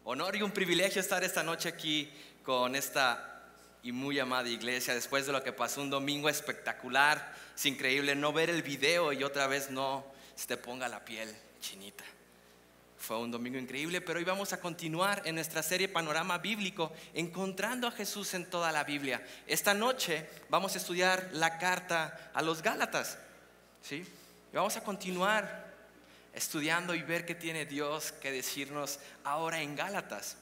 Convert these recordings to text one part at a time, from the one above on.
honor y un privilegio estar esta noche aquí con esta y muy amada iglesia después de lo que pasó un domingo espectacular. Es increíble no ver el video y otra vez no se te ponga la piel chinita. Fue un domingo increíble, pero hoy vamos a continuar en nuestra serie Panorama Bíblico, encontrando a Jesús en toda la Biblia. Esta noche vamos a estudiar la carta a los Gálatas, ¿sí? Y vamos a continuar estudiando y ver qué tiene Dios que decirnos ahora en Gálatas.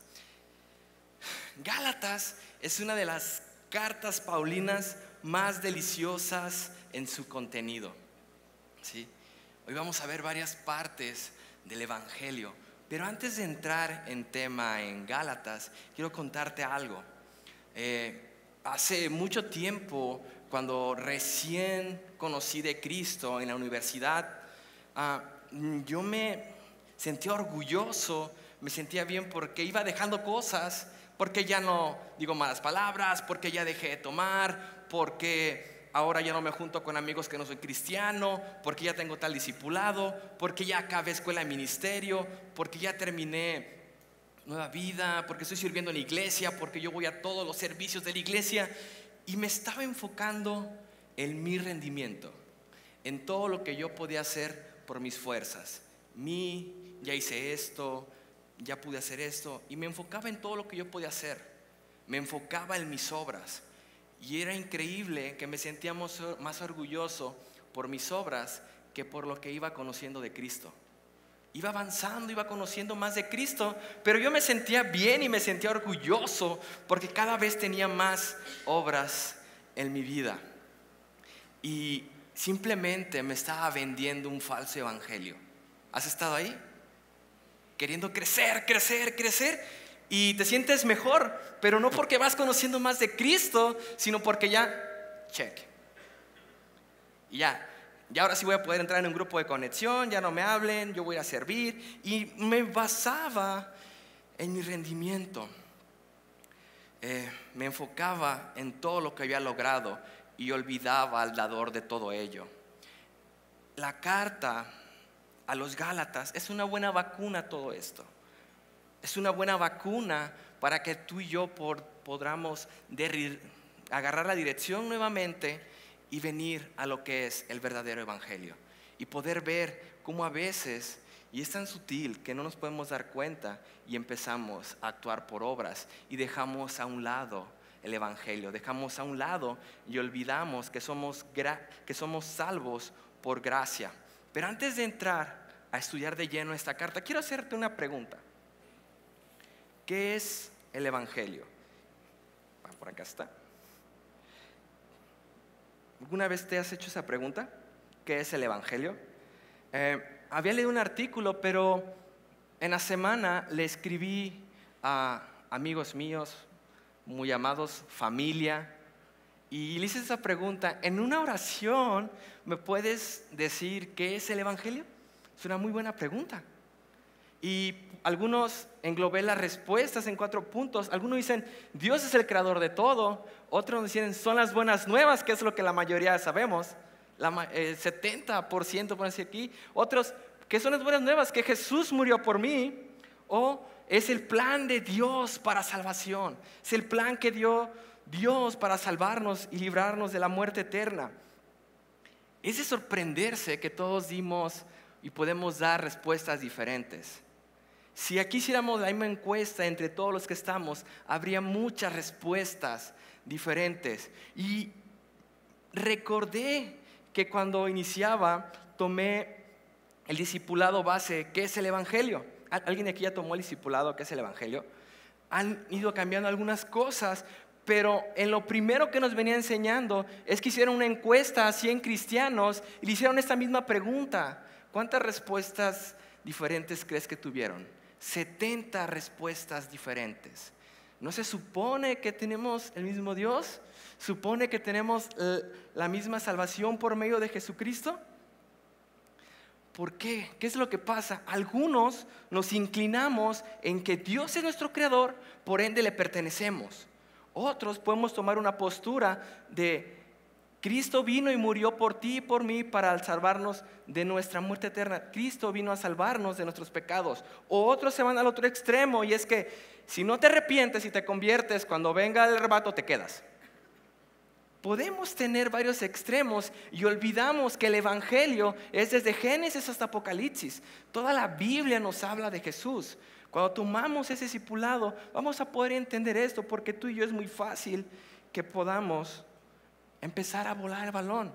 Gálatas es una de las cartas paulinas más deliciosas en su contenido, ¿sí? Hoy vamos a ver varias partes del Evangelio, pero antes de entrar en tema en Gálatas, quiero contarte algo. Hace mucho tiempo, cuando recién conocí de Cristo en la universidad, yo me sentía orgulloso, me sentía bien porque iba dejando cosas, porque ya no digo malas palabras, porque ya dejé de tomar, porque ahora ya no me junto con amigos que no soy cristiano, porque ya tengo tal discipulado, porque ya acabé escuela de ministerio, porque ya terminé nueva vida, porque estoy sirviendo en la iglesia, porque yo voy a todos los servicios de la iglesia. Y me estaba enfocando en mi rendimiento, en todo lo que yo podía hacer por mis fuerzas. Ya hice esto, ya pude hacer esto, y me enfocaba en todo lo que yo podía hacer. Me enfocaba en mis obras. Y era increíble que me sentía más orgulloso por mis obras que por lo que iba conociendo de Cristo. Iba avanzando, iba conociendo más de Cristo, pero yo me sentía bien y me sentía orgulloso porque cada vez tenía más obras en mi vida. Y simplemente me estaba vendiendo un falso evangelio. ¿Has estado ahí? Queriendo crecer, crecer, crecer. Y te sientes mejor, pero no porque vas conociendo más de Cristo, sino porque ya, check. Y ya ahora sí voy a poder entrar en un grupo de conexión, ya no me hablen, yo voy a servir. Y me basaba en mi rendimiento. Me enfocaba en todo lo que había logrado y olvidaba al dador de todo ello. La carta a los Gálatas es una buena vacuna a todo esto. Es una buena vacuna para que tú y yo podamos agarrar la dirección nuevamente y venir a lo que es el verdadero evangelio. Y poder ver cómo a veces, y es tan sutil que no nos podemos dar cuenta, y empezamos a actuar por obras y dejamos a un lado el evangelio, dejamos a un lado y olvidamos que somos salvos por gracia. Pero antes de entrar a estudiar de lleno esta carta, quiero hacerte una pregunta. ¿Qué es el evangelio? Por acá está. ¿Alguna vez te has hecho esa pregunta? ¿Qué es el evangelio? Había leído un artículo, pero en la semana le escribí a amigos míos, muy amados, familia, y le hice esa pregunta. En una oración, ¿me puedes decir qué es el evangelio? Es una muy buena pregunta. Y algunos englobé las respuestas en 4 puntos. Algunos dicen, Dios es el creador de todo. Otros dicen, son las buenas nuevas, que es lo que la mayoría sabemos. 70% por decir aquí. Otros, ¿qué son las buenas nuevas? Que Jesús murió por mí. O es el plan de Dios para salvación. Es el plan que dio Dios para salvarnos y librarnos de la muerte eterna. Es de sorprenderse que todos dimos y podemos dar respuestas diferentes. Si aquí hiciéramos la misma encuesta entre todos los que estamos, habría muchas respuestas diferentes. Y recordé que cuando iniciaba, tomé el discipulado base, ¿qué es el evangelio? ¿Alguien aquí ya tomó el discipulado, qué es el evangelio? Han ido cambiando algunas cosas, pero en lo primero que nos venía enseñando es que hicieron una encuesta a 100 cristianos y le hicieron esta misma pregunta. ¿Cuántas respuestas diferentes crees que tuvieron? 70 respuestas diferentes. ¿No se supone que tenemos el mismo Dios? ¿Supone que tenemos la misma salvación por medio de Jesucristo? ¿Por qué? ¿Qué es lo que pasa? Algunos nos inclinamos en que Dios es nuestro creador, por ende le pertenecemos. Otros podemos tomar una postura de Cristo vino y murió por ti y por mí para salvarnos de nuestra muerte eterna. Cristo vino a salvarnos de nuestros pecados. O otros se van al otro extremo, y es que si no te arrepientes y te conviertes, cuando venga el arrebato te quedas. Podemos tener varios extremos y olvidamos que el Evangelio es desde Génesis hasta Apocalipsis. Toda la Biblia nos habla de Jesús. Cuando tomamos ese discipulado, vamos a poder entender esto, porque tú y yo es muy fácil que podamos empezar a volar el balón.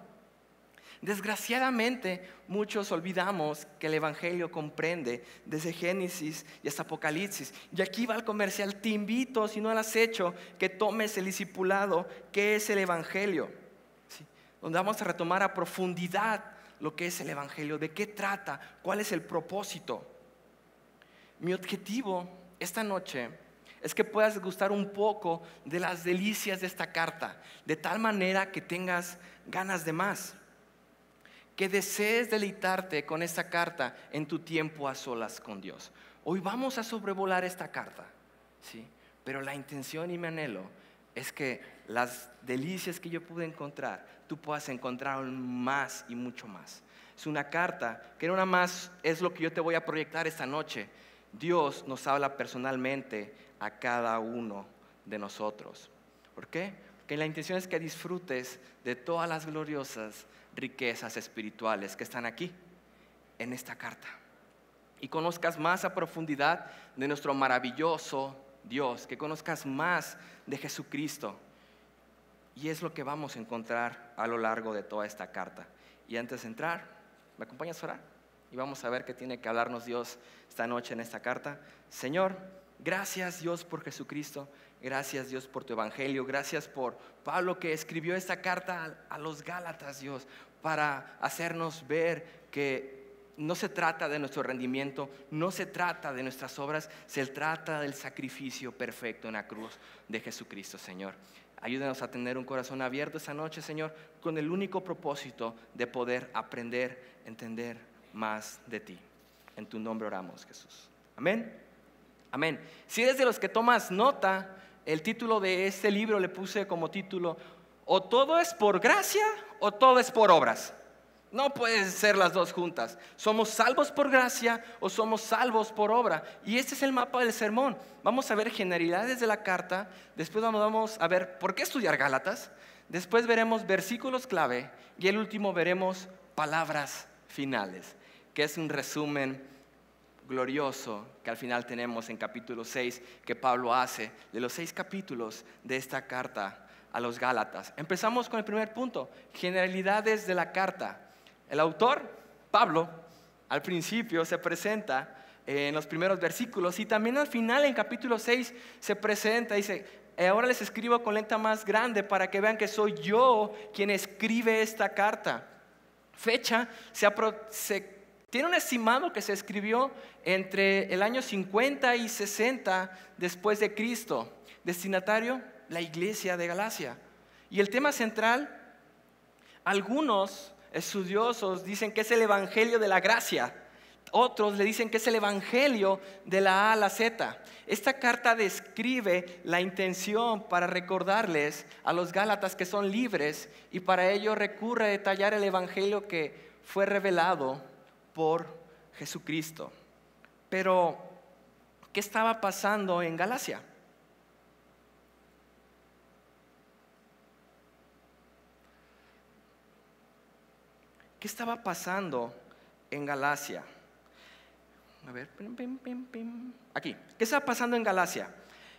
Desgraciadamente, muchos olvidamos que el Evangelio comprende desde Génesis y hasta Apocalipsis. Y aquí va el comercial. Te invito, si no lo has hecho, que tomes el discipulado que es el Evangelio, ¿sí? Donde vamos a retomar a profundidad lo que es el Evangelio, de qué trata, cuál es el propósito. Mi objetivo esta noche es que puedas gustar un poco de las delicias de esta carta, de tal manera que tengas ganas de más, que desees deleitarte con esta carta en tu tiempo a solas con Dios. Hoy vamos a sobrevolar esta carta, ¿sí? Pero la intención y mi anhelo es que las delicias que yo pude encontrar, tú puedas encontrar aún más y mucho más. Es una carta que no nada más es lo que yo te voy a proyectar esta noche. Dios nos habla personalmente a cada uno de nosotros. ¿Por qué? Porque la intención es que disfrutes de todas las gloriosas riquezas espirituales que están aquí en esta carta, y conozcas más a profundidad de nuestro maravilloso Dios, que conozcas más de Jesucristo. Y es lo que vamos a encontrar a lo largo de toda esta carta. Y antes de entrar, ¿me acompañas a orar? Y vamos a ver qué tiene que hablarnos Dios esta noche en esta carta. Señor, gracias Dios por Jesucristo. Gracias Dios por tu Evangelio. Gracias por Pablo, que escribió esta carta a los Gálatas, Dios, para hacernos ver que no se trata de nuestro rendimiento, no se trata de nuestras obras, se trata del sacrificio perfecto en la cruz de Jesucristo, Señor. Ayúdanos a tener un corazón abierto esta noche, Señor, con el único propósito de poder aprender, entender más de ti. En tu nombre oramos, Jesús. Amén. Amén. Si eres de los que tomas nota, el título de este libro le puse como título: o todo es por gracia o todo es por obras. No pueden ser las dos juntas. Somos salvos por gracia o somos salvos por obra. Y este es el mapa del sermón. Vamos a ver generalidades de la carta. Después vamos a ver por qué estudiar Gálatas. Después veremos versículos clave. Y el último veremos palabras finales, que es un resumen glorioso que al final tenemos en capítulo 6, que Pablo hace de los 6 capítulos de esta carta a los Gálatas. Empezamos con el primer punto: generalidades de la carta. El autor, Pablo, al principio se presenta en los primeros versículos, y también al final en capítulo 6 se presenta, dice: ahora les escribo con letra más grande para que vean que soy yo quien escribe esta carta. Fecha, tiene un estimado que se escribió entre el año 50 y 60 después de Cristo. Destinatario, la iglesia de Galacia. Y el tema central, algunos estudiosos dicen que es el evangelio de la gracia. Otros le dicen que es el evangelio de la A a la Z. Esta carta describe la intención para recordarles a los Gálatas que son libres, y para ello recurre a detallar el evangelio que fue revelado por Jesucristo. Pero, ¿qué estaba pasando en Galacia? ¿Qué estaba pasando en Galacia? A ver, aquí. ¿Qué estaba pasando en Galacia?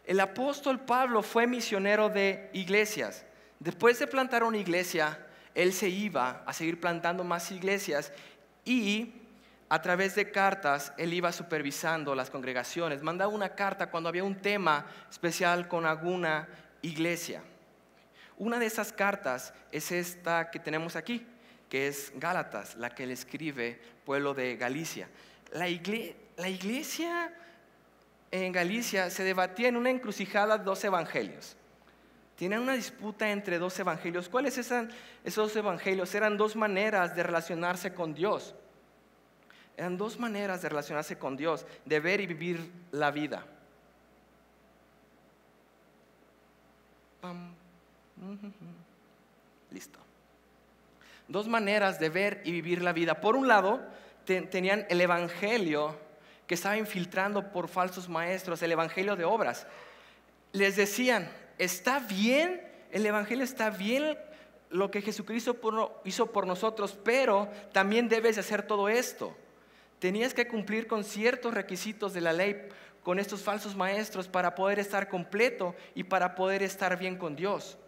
El apóstol Pablo fue misionero de iglesias. Después de plantar una iglesia, él se iba a seguir plantando más iglesias, y a través de cartas él iba supervisando las congregaciones. Mandaba una carta cuando había un tema especial con alguna iglesia. Una de esas cartas es esta que tenemos aquí, que es Gálatas, la que le escribe pueblo de Galicia. La iglesia en Galicia se debatía en una encrucijada de 2 evangelios. Tienen una disputa entre 2 evangelios. ¿Cuáles eran esos evangelios? Eran 2 maneras de relacionarse con Dios. Eran 2 maneras de relacionarse con Dios, de ver y vivir la vida. Listo. dos maneras de ver y vivir la vida. Por un lado, tenían el evangelio que estaba infiltrando por falsos maestros, el evangelio de obras. Les decían, está bien, el evangelio está bien, lo que Jesucristo hizo por nosotros, pero también debes de hacer todo esto. Tenías que cumplir con ciertos requisitos de la ley, con estos falsos maestros, para poder estar completo y para poder estar bien con Dios,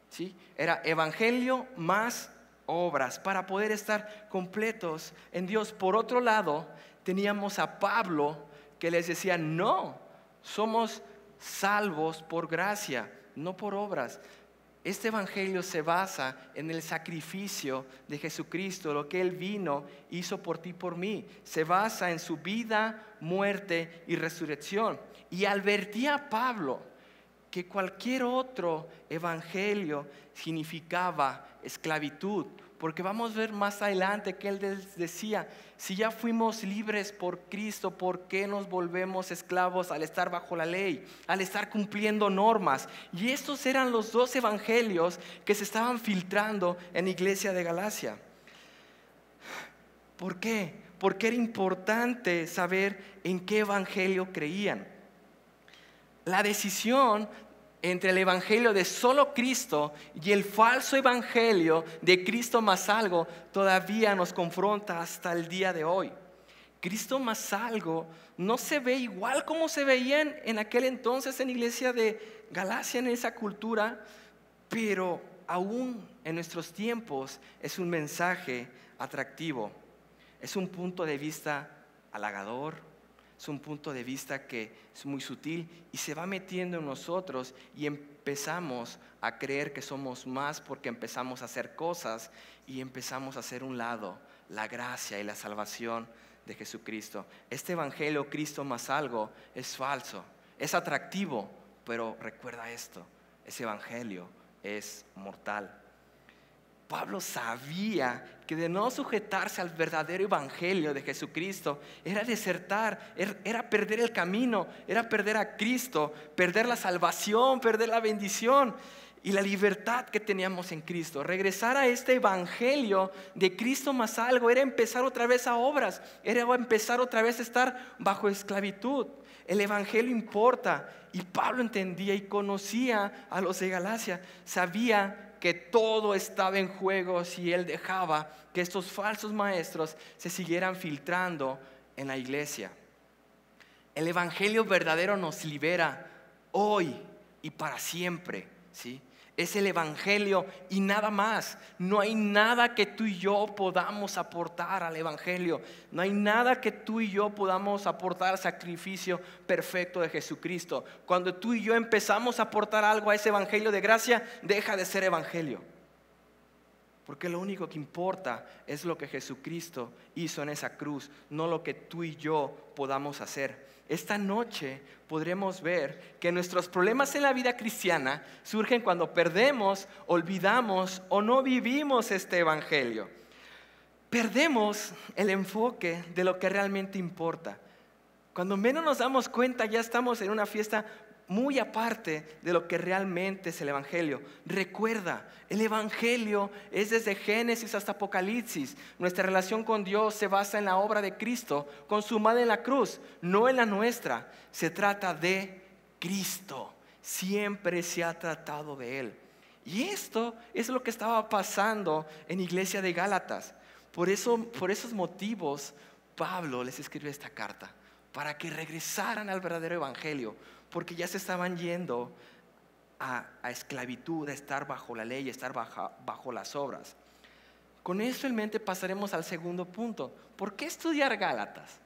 ¿sí? Era evangelio más obras para poder estar completos en Dios. Por otro lado, teníamos a Pablo que les decía, no, somos salvos por gracia, no por obras. Este evangelio se basa en el sacrificio de Jesucristo, lo que Él vino, hizo por ti y por mí. Se basa en su vida, muerte y resurrección. Y advertía a Pablo que cualquier otro evangelio significaba esclavitud, porque vamos a ver más adelante que él decía, si ya fuimos libres por Cristo, ¿por qué nos volvemos esclavos al estar bajo la ley, al estar cumpliendo normas? Y estos eran los dos evangelios que se estaban filtrando en la iglesia de Galacia. ¿Por qué? Porque era importante saber en qué evangelio creían. La decisión entre el evangelio de solo Cristo y el falso evangelio de Cristo más algo todavía nos confronta hasta el día de hoy. Cristo más algo no se ve igual como se veían en aquel entonces en la iglesia de Galacia, en esa cultura, pero aún en nuestros tiempos es un mensaje atractivo, es un punto de vista halagador. Es un punto de vista que es muy sutil y se va metiendo en nosotros y empezamos a creer que somos más porque empezamos a hacer cosas y empezamos a hacer un lado la gracia y la salvación de Jesucristo. Este evangelio, Cristo más algo, es falso, es atractivo, pero recuerda esto, ese evangelio es mortal. Pablo sabía que de no sujetarse al verdadero evangelio de Jesucristo era desertar, era perder el camino, era perder a Cristo, perder la salvación, perder la bendición y la libertad que teníamos en Cristo. Regresar a este evangelio de Cristo más algo era empezar otra vez a obras, era empezar otra vez a estar bajo esclavitud. El evangelio importa y Pablo entendía y conocía a los de Galacia, sabía que todo estaba en juego si él dejaba que estos falsos maestros se siguieran filtrando en la iglesia. El evangelio verdadero nos libera hoy y para siempre, ¿sí? Es el evangelio y nada más. No hay nada que tú y yo podamos aportar al evangelio. No hay nada que tú y yo podamos aportar al sacrificio perfecto de Jesucristo. Cuando tú y yo empezamos a aportar algo a ese evangelio de gracia, deja de ser evangelio. Porque lo único que importa es lo que Jesucristo hizo en esa cruz, no lo que tú y yo podamos hacer. Esta noche podremos ver que nuestros problemas en la vida cristiana surgen cuando perdemos, olvidamos o no vivimos este evangelio. Perdemos el enfoque de lo que realmente importa. Cuando menos nos damos cuenta, ya estamos en una fiesta muy aparte de lo que realmente es el evangelio. Recuerda, el evangelio es desde Génesis hasta Apocalipsis. Nuestra relación con Dios se basa en la obra de Cristo consumada en la cruz, no en la nuestra. Se trata de Cristo, siempre se ha tratado de Él. Y esto es lo que estaba pasando en la iglesia de Gálatas. Por esos motivos Pablo les escribió esta carta, para que regresaran al verdadero evangelio, porque ya se estaban yendo a esclavitud, a estar bajo la ley, a estar bajo las obras. Con esto en mente pasaremos al segundo punto. ¿Por qué estudiar Gálatas?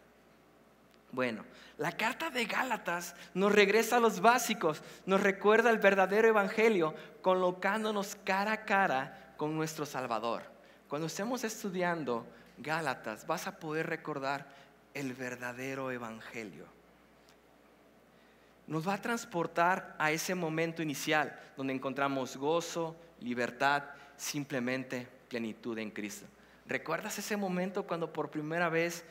Bueno, la carta de Gálatas nos regresa a los básicos, nos recuerda el verdadero evangelio, colocándonos cara a cara con nuestro Salvador. Cuando estemos estudiando Gálatas, vas a poder recordar el verdadero evangelio. Nos va a transportar a ese momento inicial donde encontramos gozo, libertad, simplemente plenitud en Cristo. ¿Recuerdas ese momento cuando por primera vez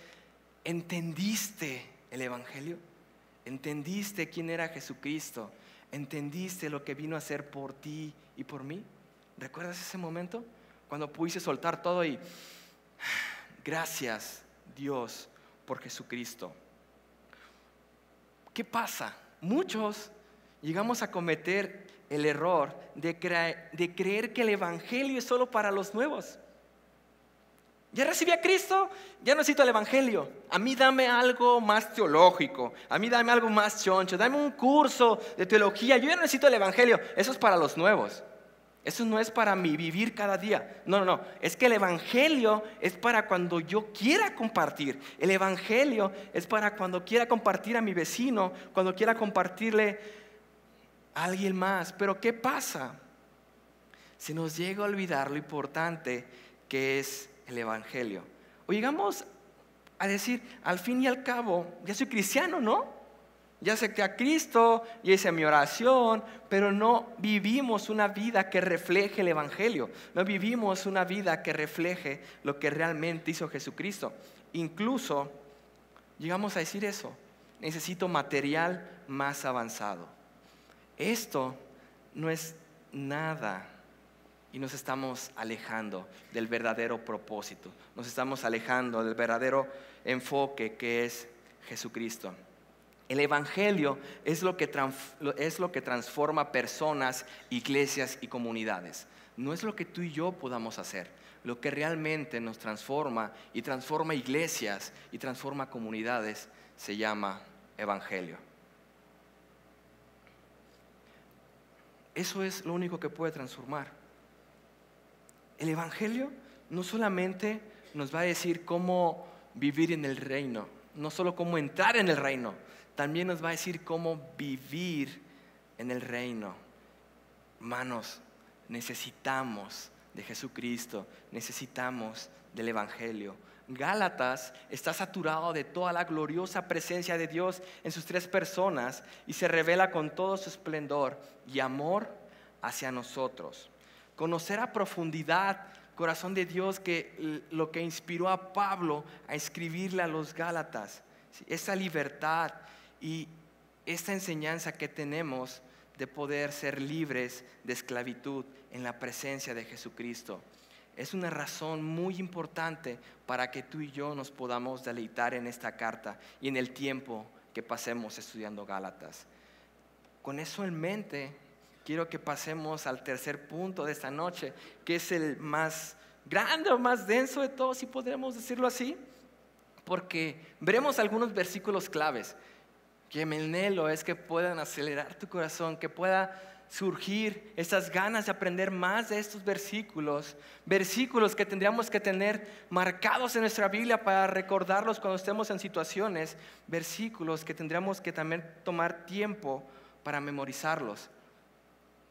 entendiste el evangelio? ¿Entendiste quién era Jesucristo? ¿Entendiste lo que vino a hacer por ti y por mí? ¿Recuerdas ese momento? cuando pudiste soltar todo y gracias Dios por Jesucristo. ¿Qué pasa? Muchos llegamos a cometer el error de creer que el evangelio es solo para los nuevos. Ya recibí a Cristo, ya no necesito el evangelio. A mí dame algo más teológico, a mí dame algo más choncho, dame un curso de teología. Yo ya no necesito el evangelio. Eso es para los nuevos. Eso no es para mi vivir cada día. No. Es que el evangelio es para cuando yo quiera compartir. El evangelio es para cuando quiera compartir a mi vecino, cuando quiera compartirle a alguien más. Pero ¿qué pasa? Se nos llega a olvidar lo importante que es el evangelio. O llegamos a decir, al fin y al cabo, ya soy cristiano, ¿no? Ya acepté a Cristo, ya hice mi oración, pero no vivimos una vida que refleje el evangelio. No vivimos una vida que refleje lo que realmente hizo Jesucristo. Incluso llegamos a decir eso: necesito material más avanzado. Esto no es nada. Y nos estamos alejando del verdadero propósito. Nos estamos alejando del verdadero enfoque que es Jesucristo. El evangelio es lo que transforma personas, iglesias y comunidades. No es lo que tú y yo podamos hacer. Lo que realmente nos transforma y transforma iglesias y transforma comunidades se llama evangelio. Eso es lo único que puede transformar. El evangelio no solamente nos va a decir cómo vivir en el reino, no solo cómo entrar en el reino, también nos va a decir cómo vivir en el reino. Hermanos, necesitamos de Jesucristo, necesitamos del evangelio. Gálatas está saturado de toda la gloriosa presencia de Dios en sus tres personas y se revela con todo su esplendor y amor hacia nosotros. Conocer a profundidad corazón de Dios, que lo que inspiró a Pablo a escribirle a los Gálatas, esa libertad y esta enseñanza que tenemos de poder ser libres de esclavitud en la presencia de Jesucristo. Es una razón muy importante para que tú y yo nos podamos deleitar en esta carta y en el tiempo que pasemos estudiando Gálatas. Con eso en mente, quiero que pasemos al tercer punto de esta noche, que es el más grande o más denso de todos, si podemos decirlo así, porque veremos algunos versículos claves. Que mi anhelo es que puedan acelerar tu corazón, que pueda surgir estas ganas de aprender más de estos versículos que tendríamos que tener marcados en nuestra Biblia para recordarlos cuando estemos en situaciones, versículos que tendríamos que también tomar tiempo para memorizarlos.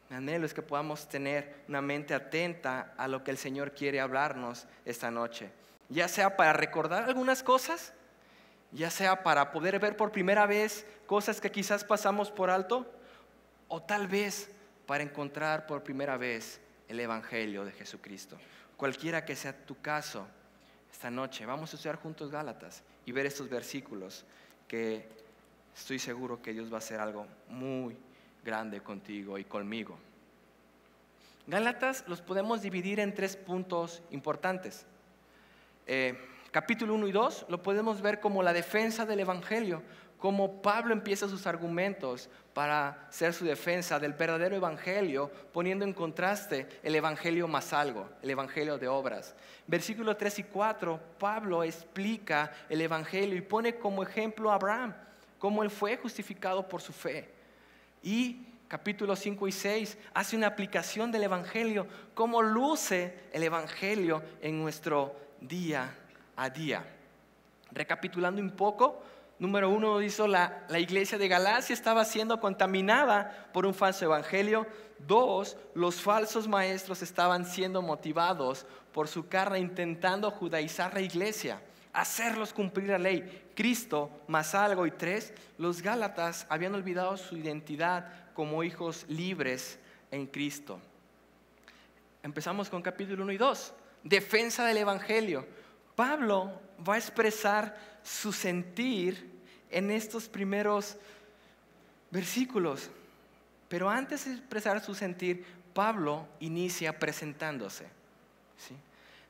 Mi anhelo es que podamos tener una mente atenta a lo que el Señor quiere hablarnos esta noche, ya sea para recordar algunas cosas, ya sea para poder ver por primera vez cosas que quizás pasamos por alto, o tal vez para encontrar por primera vez el evangelio de Jesucristo. Cualquiera que sea tu caso, esta noche vamos a estudiar juntos Gálatas y ver estos versículos, que estoy seguro que Dios va a hacer algo muy grande contigo y conmigo. Gálatas los podemos dividir en 3 puntos importantes. Capítulo 1 y 2 lo podemos ver como la defensa del evangelio, como Pablo empieza sus argumentos para hacer su defensa del verdadero evangelio, poniendo en contraste el evangelio más algo, el evangelio de obras. Versículos 3 y 4, Pablo explica el evangelio y pone como ejemplo a Abraham, cómo él fue justificado por su fe. Y capítulos 5 y 6 hace una aplicación del evangelio, cómo luce el evangelio en nuestro día a día. Recapitulando un poco, número 1 dice la iglesia de Galacia estaba siendo contaminada por un falso evangelio. 2, los falsos maestros estaban siendo motivados por su carne, intentando judaizar la iglesia, hacerlos cumplir la ley, Cristo más algo. Y 3, los Gálatas habían olvidado su identidad como hijos libres en Cristo. Empezamos con capítulo 1 y 2, defensa del evangelio. Pablo va a expresar su sentir en estos primeros versículos, pero antes de expresar su sentir, Pablo inicia presentándose. ¿sí?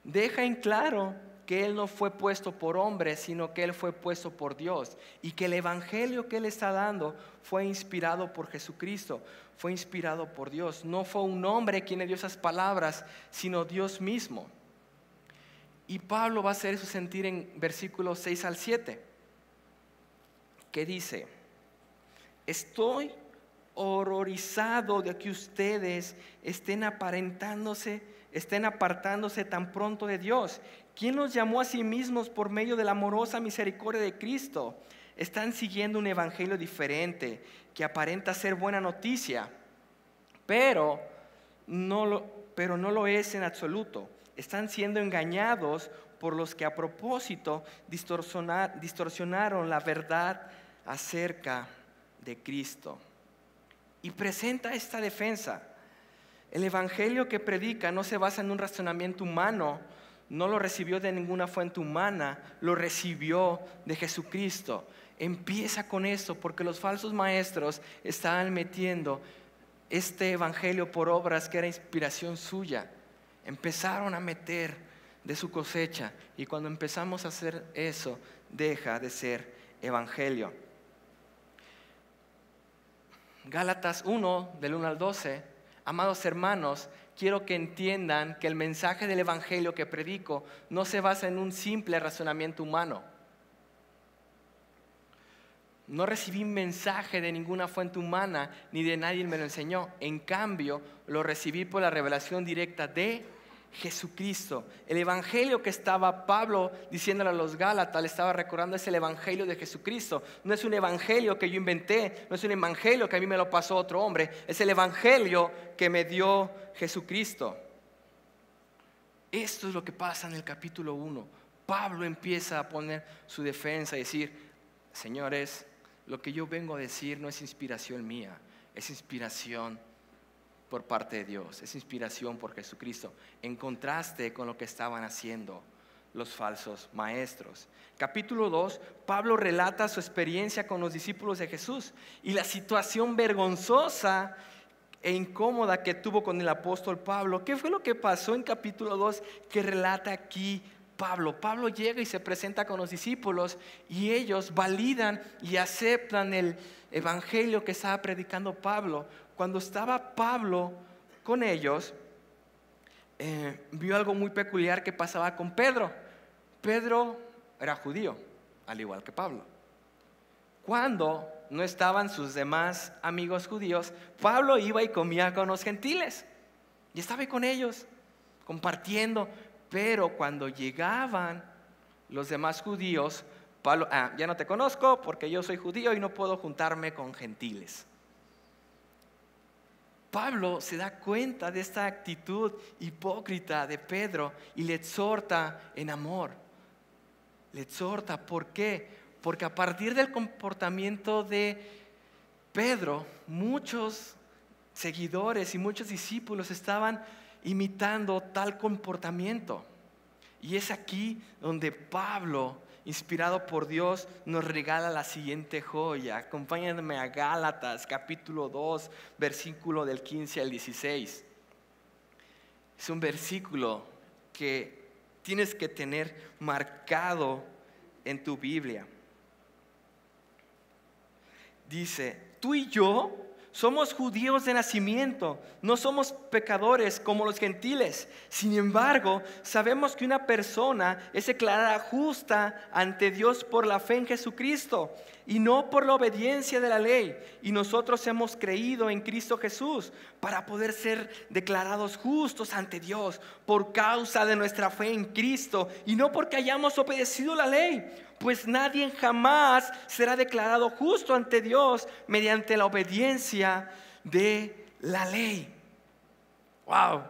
Deja en claro que Él no fue puesto por hombres, sino que Él fue puesto por Dios, y que el evangelio que Él está dando fue inspirado por Jesucristo, fue inspirado por Dios. No fue un hombre quien le dio esas palabras, sino Dios mismo. Y Pablo va a hacer eso sentir en versículos 6 al 7, que dice: estoy horrorizado de que ustedes estén apartándose tan pronto de Dios. ¿Quién los llamó a sí mismos por medio de la amorosa misericordia de Cristo? Están siguiendo un evangelio diferente que aparenta ser buena noticia, pero no lo es en absoluto. Están siendo engañados por los que a propósito distorsionaron la verdad acerca de Cristo. Y presenta esta defensa. El evangelio que predica no se basa en un razonamiento humano, no lo recibió de ninguna fuente humana, lo recibió de Jesucristo. Empieza con esto, porque los falsos maestros estaban metiendo este evangelio por obras que era inspiración suya. Empezaron a meter de su cosecha, y cuando empezamos a hacer eso, deja de ser evangelio. Gálatas 1, del 1 al 12. Amados hermanos, quiero que entiendan que el mensaje del evangelio que predico no se basa en un simple razonamiento humano. No recibí mensaje de ninguna fuente humana, ni de nadie me lo enseñó. En cambio, lo recibí por la revelación directa de Jesucristo. El evangelio que estaba Pablo diciéndole a los Gálatas, le estaba recordando, es el evangelio de Jesucristo. No es un evangelio que yo inventé, no es un evangelio que a mí me lo pasó otro hombre, es el evangelio que me dio Jesucristo. Esto es lo que pasa en el capítulo 1. Pablo empieza a poner su defensa y decir: señores, lo que yo vengo a decir no es inspiración mía, es inspiración por parte de Dios, es inspiración por Jesucristo, en contraste con lo que estaban haciendo los falsos maestros. Capítulo 2, Pablo relata su experiencia con los discípulos de Jesús y la situación vergonzosa e incómoda que tuvo con el apóstol Pablo. ¿Qué fue lo que pasó en capítulo 2 que relata aquí Pablo? Pablo llega y se presenta con los discípulos, y ellos validan y aceptan el evangelio que estaba predicando Pablo. Cuando estaba Pablo con ellos, vio algo muy peculiar que pasaba con Pedro. Pedro era judío, al igual que Pablo. Cuando no estaban sus demás amigos judíos, Pablo iba y comía con los gentiles, y estaba ahí con ellos, compartiendo. Pero cuando llegaban los demás judíos, Pablo: ya no te conozco porque yo soy judío y no puedo juntarme con gentiles. Pablo se da cuenta de esta actitud hipócrita de Pedro y le exhorta en amor. Le exhorta, ¿por qué? Porque a partir del comportamiento de Pedro, muchos seguidores y muchos discípulos estaban imitando tal comportamiento. Y es aquí donde Pablo, inspirado por Dios, nos regala la siguiente joya. Acompáñenme a Gálatas capítulo 2, versículo del 15 al 16. Es un versículo que tienes que tener marcado en tu Biblia. Dice: tú y yo somos judíos de nacimiento, no somos pecadores como los gentiles. Sin embargo, sabemos que una persona es declarada justa ante Dios por la fe en Jesucristo y no por la obediencia de la ley. Y nosotros hemos creído en Cristo Jesús para poder ser declarados justos ante Dios por causa de nuestra fe en Cristo y no porque hayamos obedecido la ley. Pues nadie jamás será declarado justo ante Dios mediante la obediencia de la ley. Wow.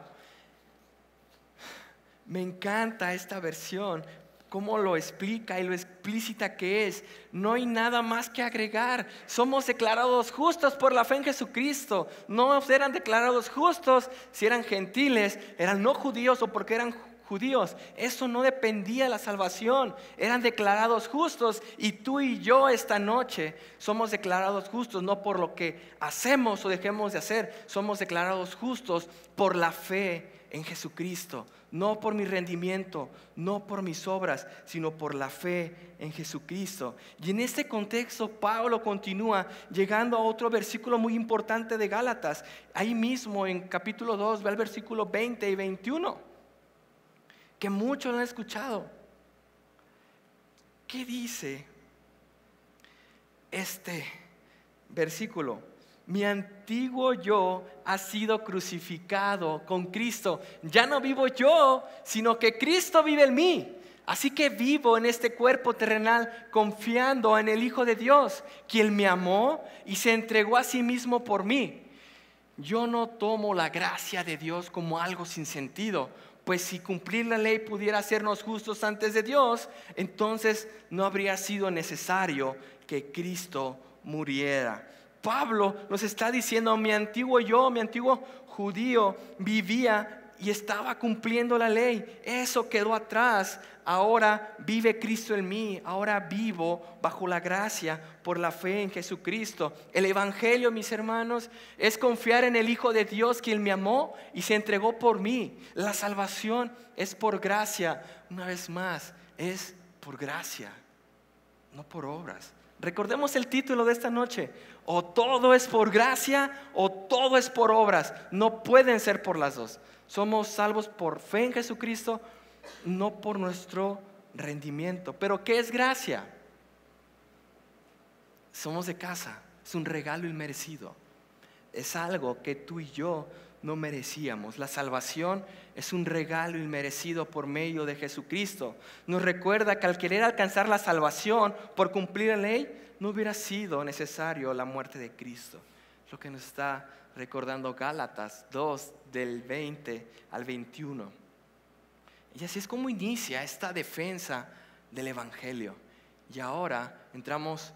Me encanta esta versión, cómo lo explica y lo explícita que es. No hay nada más que agregar. Somos declarados justos por la fe en Jesucristo. No eran declarados justos si eran gentiles, eran no judíos o porque eran judíos. Eso no dependía de la salvación. Eran declarados justos, y tú y yo esta noche somos declarados justos no por lo que hacemos o dejemos de hacer. Somos declarados justos por la fe en Jesucristo, no por mi rendimiento, no por mis obras, sino por la fe en Jesucristo. Y en este contexto Pablo continúa llegando a otro versículo muy importante de Gálatas. Ahí mismo en capítulo 2, ve al versículo 20 y 21, que muchos lo han escuchado. ¿Qué dice este versículo? Mi antiguo yo ha sido crucificado con Cristo. Ya no vivo yo, sino que Cristo vive en mí. Así que vivo en este cuerpo terrenal confiando en el Hijo de Dios, quien me amó y se entregó a sí mismo por mí. Yo no tomo la gracia de Dios como algo sin sentido, pues si cumplir la ley pudiera hacernos justos antes de Dios, entonces no habría sido necesario que Cristo muriera. Pablo nos está diciendo: mi antiguo yo, mi antiguo judío, vivía y estaba cumpliendo la ley. Eso quedó atrás. Ahora vive Cristo en mí. Ahora vivo bajo la gracia por la fe en Jesucristo. El evangelio, mis hermanos, es confiar en el Hijo de Dios, quien me amó y se entregó por mí. La salvación es por gracia. Una vez más, es por gracia, no por obras. Recordemos el título de esta noche: o todo es por gracia o todo es por obras. No pueden ser por las dos. Somos salvos por fe en Jesucristo, no por nuestro rendimiento. Pero ¿qué es gracia? Somos de casa, es un regalo inmerecido. Es algo que tú y yo no merecíamos. La salvación es un regalo inmerecido por medio de Jesucristo. Nos recuerda que al querer alcanzar la salvación por cumplir la ley, no hubiera sido necesario la muerte de Cristo. Lo que nos está recordando Gálatas 2, del 20 al 21. Y así es como inicia esta defensa del evangelio. Y ahora entramos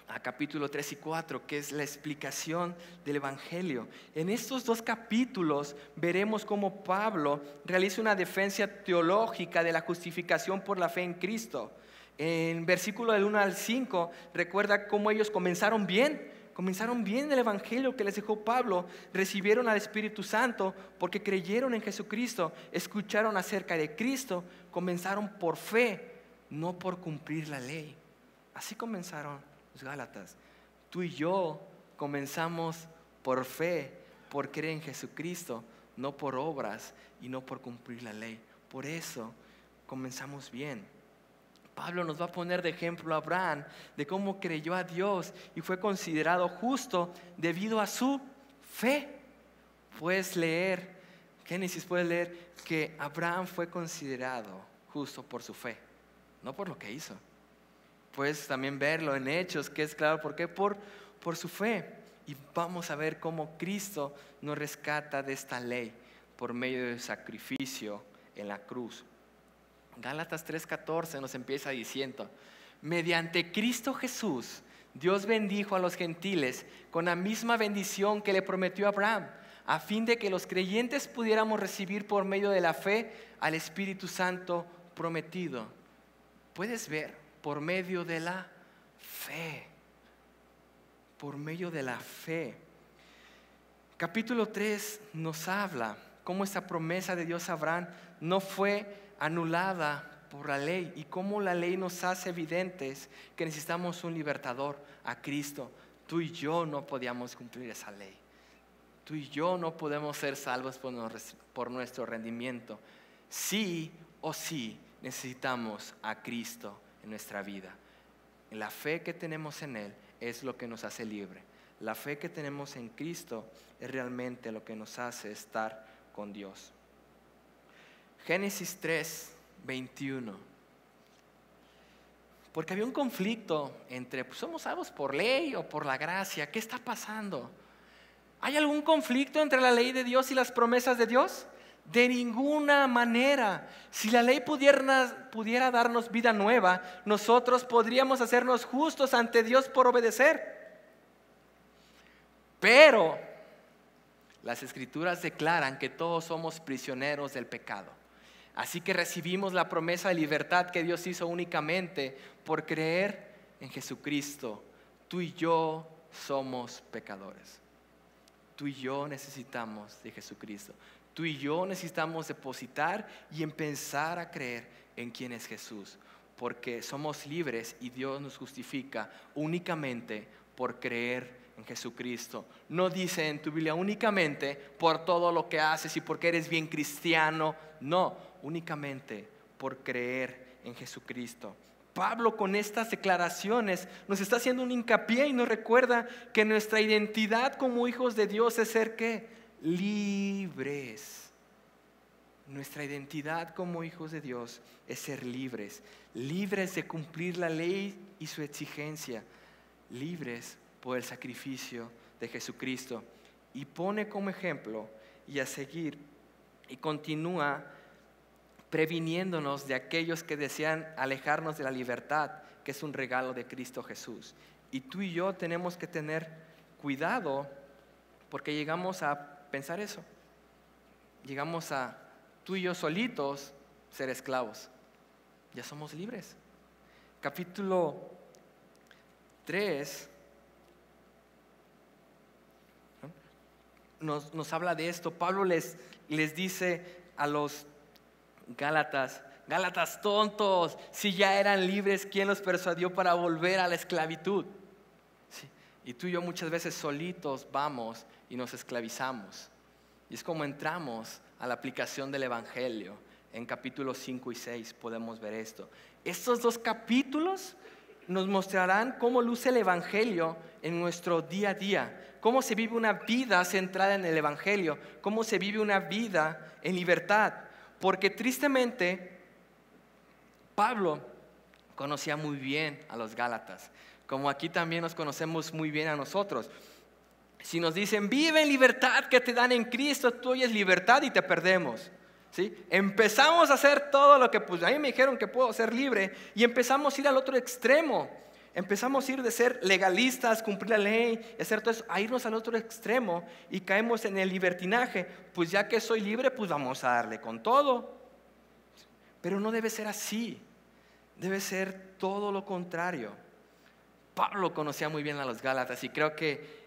a capítulo 3 y 4, que es la explicación del evangelio. En estos dos capítulos veremos cómo Pablo realiza una defensa teológica de la justificación por la fe en Cristo. En versículo del 1 al 5 recuerda cómo ellos comenzaron bien el evangelio que les dejó Pablo. Recibieron al Espíritu Santo porque creyeron en Jesucristo, escucharon acerca de Cristo, comenzaron por fe, no por cumplir la ley. Así comenzaron los Gálatas. Tú y yo comenzamos por fe, por creer en Jesucristo, no por obras y no por cumplir la ley. Por eso comenzamos bien. Pablo nos va a poner de ejemplo a Abraham, de cómo creyó a Dios y fue considerado justo debido a su fe. Puedes leer, Génesis, puedes leer que Abraham fue considerado justo por su fe, no por lo que hizo. Puedes también verlo en Hechos, que es claro. ¿Por qué? Por su fe. Y vamos a ver cómo Cristo nos rescata de esta ley por medio del sacrificio en la cruz. Gálatas 3:14 nos empieza diciendo: mediante Cristo Jesús, Dios bendijo a los gentiles con la misma bendición que le prometió a Abraham, a fin de que los creyentes pudiéramos recibir por medio de la fe al Espíritu Santo prometido. Puedes ver, por medio de la fe. Por medio de la fe. Capítulo 3 nos habla cómo esa promesa de Dios a Abraham no fue anulada por la ley, y cómo la ley nos hace evidentes que necesitamos un libertador, a Cristo. Tú y yo no podíamos cumplir esa ley. Tú y yo no podemos ser salvos por nuestro rendimiento. Sí o sí necesitamos a Cristo en nuestra vida. La fe que tenemos en Él es lo que nos hace libre. La fe que tenemos en Cristo es realmente lo que nos hace estar con Dios. Génesis 3:21. Porque había un conflicto entre, ¿somos salvos por ley o por la gracia? ¿Qué está pasando? ¿Hay algún conflicto entre la ley de Dios y las promesas de Dios? De ninguna manera. Si la ley pudiera darnos vida nueva, nosotros podríamos hacernos justos ante Dios por obedecer. Pero las Escrituras declaran que todos somos prisioneros del pecado Así que recibimos la promesa de libertad que Dios hizo únicamente por creer en Jesucristo. Tú y yo somos pecadores. Tú y yo necesitamos de Jesucristo. Tú y yo necesitamos depositar y empezar a creer en quién es Jesús. Porque somos libres y Dios nos justifica únicamente por creer en Jesucristo. No dice en tu Biblia únicamente por todo lo que haces y porque eres bien cristiano. No, únicamente por creer en Jesucristo. Pablo con estas declaraciones nos está haciendo un hincapié y nos recuerda que nuestra identidad como hijos de Dios es ser ¿qué? Libres. Nuestra identidad como hijos de Dios es ser libres. Libres de cumplir la ley y su exigencia. Libres por el sacrificio de Jesucristo. Y pone como ejemplo y a seguir y continúa previniéndonos de aquellos que desean alejarnos de la libertad, que es un regalo de Cristo Jesús. Y tú y yo tenemos que tener cuidado porque llegamos a pensar eso. Llegamos a tú y yo solitos ser esclavos. Ya somos libres. Capítulo 3 nos habla de esto. Pablo les dice a los Gálatas tontos, si ya eran libres, ¿quién los persuadió para volver a la esclavitud? Sí. Y tú y yo muchas veces solitos vamos y nos esclavizamos. Y es como entramos a la aplicación del Evangelio. En capítulos 5 y 6 podemos ver esto. Estos 2 capítulos nos mostrarán cómo luce el Evangelio en nuestro día a día. Cómo se vive una vida centrada en el Evangelio. Cómo se vive una vida en libertad. Porque tristemente, Pablo conocía muy bien a los Gálatas, como aquí también nos conocemos muy bien a nosotros. Si nos dicen, vive en libertad que te dan en Cristo, tú oyes libertad y te perdemos. ¿Sí? Empezamos a hacer todo lo que pues a mí me dijeron que puedo ser libre y empezamos a ir al otro extremo. Empezamos a ir de ser legalistas, cumplir la ley, hacer todo eso, a irnos al otro extremo y caemos en el libertinaje. Pues ya que soy libre, pues vamos a darle con todo. Pero no debe ser así. Debe ser todo lo contrario. Pablo conocía muy bien a los Gálatas y creo que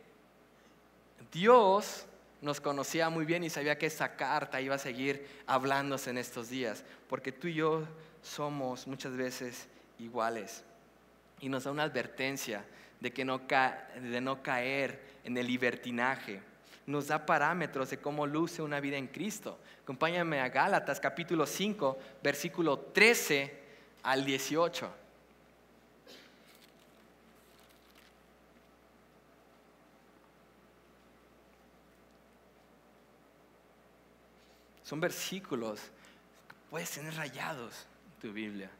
Dios nos conocía muy bien y sabía que esa carta iba a seguir hablándose en estos días. Porque tú y yo somos muchas veces iguales. Y nos da una advertencia de no caer en el libertinaje. Nos da parámetros de cómo luce una vida en Cristo. Acompáñame a Gálatas capítulo 5, versículo 13 al 18. Son versículos que puedes tener rayados en tu Biblia.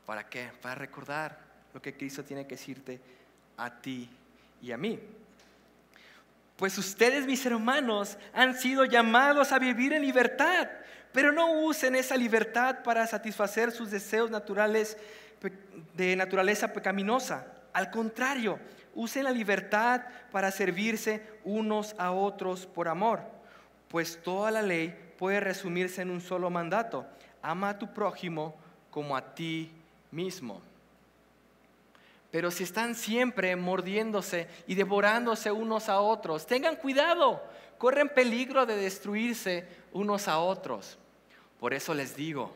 ¿Para qué? Para recordar lo que Cristo tiene que decirte a ti y a mí. Pues ustedes, mis hermanos, han sido llamados a vivir en libertad, pero no usen esa libertad para satisfacer sus deseos naturales de naturaleza pecaminosa. Al contrario, usen la libertad para servirse unos a otros por amor. Pues toda la ley puede resumirse en un solo mandato: ama a tu prójimo como a ti mismo. Pero si están siempre mordiéndose y devorándose unos a otros, tengan cuidado, corren peligro de destruirse unos a otros. Por eso les digo,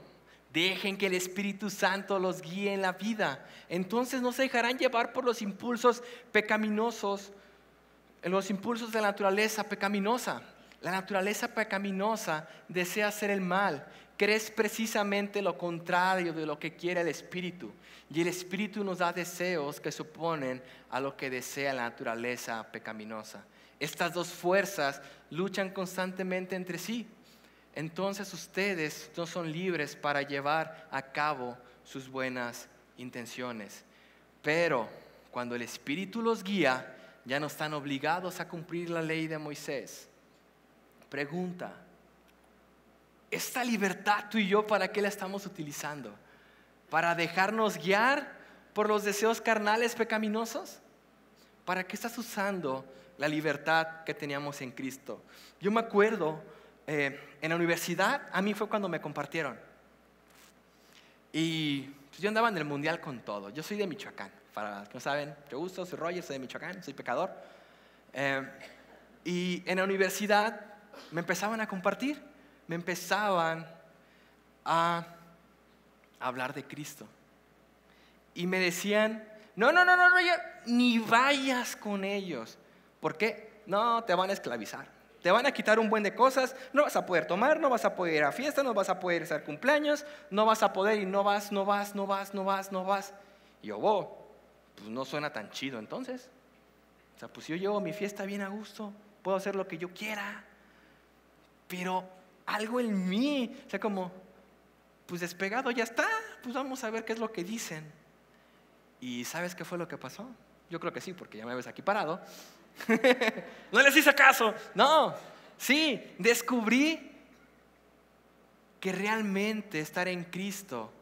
dejen que el Espíritu Santo los guíe en la vida. Entonces no se dejarán llevar por los impulsos pecaminosos, los impulsos de la naturaleza pecaminosa. La naturaleza pecaminosa desea hacer el mal, que es precisamente lo contrario de lo que quiere el Espíritu. Y el Espíritu nos da deseos que se oponen a lo que desea la naturaleza pecaminosa. Estas dos fuerzas luchan constantemente entre sí. Entonces ustedes no son libres para llevar a cabo sus buenas intenciones. Pero cuando el Espíritu los guía, ya no están obligados a cumplir la ley de Moisés. Pregunta: esta libertad tú y yo, ¿para qué la estamos utilizando? ¿Para dejarnos guiar por los deseos carnales pecaminosos? ¿Para qué estás usando la libertad que teníamos en Cristo? Yo me acuerdo en la universidad, a mí fue cuando me compartieron. Y pues, yo andaba en el mundial con todo. Yo soy de Michoacán. Para los que no saben, yo gusto, soy Roger, soy de Michoacán, soy pecador. Y en la universidad me empezaban a compartir, me empezaban a hablar de Cristo. Y me decían, no, Roger, ni vayas con ellos. ¿Por qué? No, te van a esclavizar. Te van a quitar un buen de cosas, no vas a poder tomar, no vas a poder ir a fiestas, no vas a poder hacer cumpleaños, no vas a poder y no vas. Y yo, pues no suena tan chido entonces. O sea, pues yo llevo mi fiesta bien a gusto, puedo hacer lo que yo quiera, pero algo en mí, o sea, como, pues despegado ya está, pues vamos a ver qué es lo que dicen. ¿Y sabes qué fue lo que pasó? Yo creo que sí, porque ya me ves aquí parado. No les hice caso. No, sí, descubrí que realmente estar en Cristo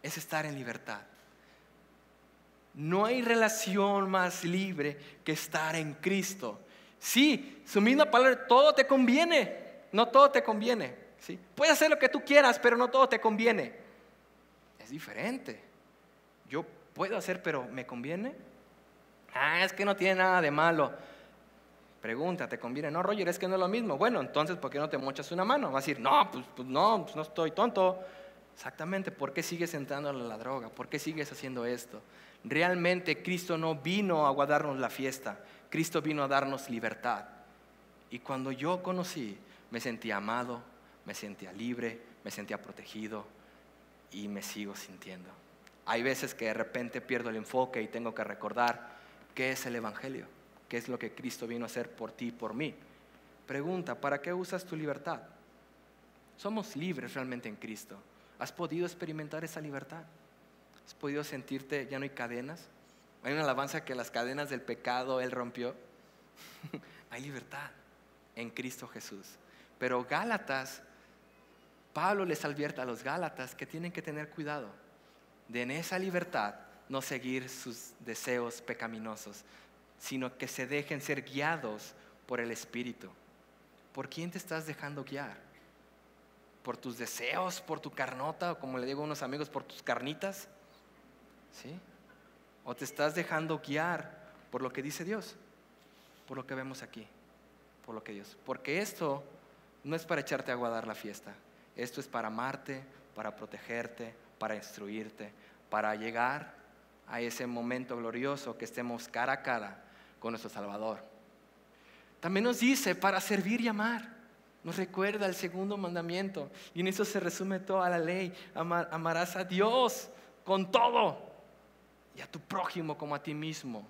es estar en libertad. No hay relación más libre que estar en Cristo. Sí, su misma palabra, todo te conviene. No todo te conviene, ¿sí? Puedes hacer lo que tú quieras, pero no todo te conviene. Es diferente. Yo puedo hacer, pero ¿me conviene? Es que no tiene nada de malo. Pregunta, ¿te conviene? No, Roger, es que no es lo mismo. Bueno, entonces, ¿por qué no te mochas una mano? Va a decir, no, pues no estoy tonto. Exactamente, ¿por qué sigues entrando en la droga? ¿Por qué sigues haciendo esto? Realmente Cristo no vino a guardarnos la fiesta. Cristo vino a darnos libertad. Y cuando yo conocí, me sentía amado, me sentía libre, me sentía protegido y me sigo sintiendo. Hay veces que de repente pierdo el enfoque y tengo que recordar qué es el Evangelio, qué es lo que Cristo vino a hacer por ti y por mí. Pregunta, ¿para qué usas tu libertad? Somos libres realmente en Cristo. ¿Has podido experimentar esa libertad? ¿Has podido sentirte, ya no hay cadenas? Hay una alabanza que las cadenas del pecado Él rompió. Hay libertad en Cristo Jesús. Pero Gálatas, Pablo les advierte a los Gálatas que tienen que tener cuidado de en esa libertad no seguir sus deseos pecaminosos, sino que se dejen ser guiados por el Espíritu. ¿Por quién te estás dejando guiar? ¿Por tus deseos, por tu carnota, o como le digo a unos amigos, por tus carnitas? ¿Sí? ¿O te estás dejando guiar por lo que dice Dios? Por lo que vemos aquí, por lo que Dios. Porque esto no es para echarte a guardar la fiesta. Esto es para amarte, para protegerte, para instruirte, para llegar a ese momento glorioso que estemos cara a cara con nuestro Salvador. También nos dice para servir y amar. Nos recuerda el segundo mandamiento y en eso se resume toda la ley. Amarás a Dios con todo y a tu prójimo como a ti mismo.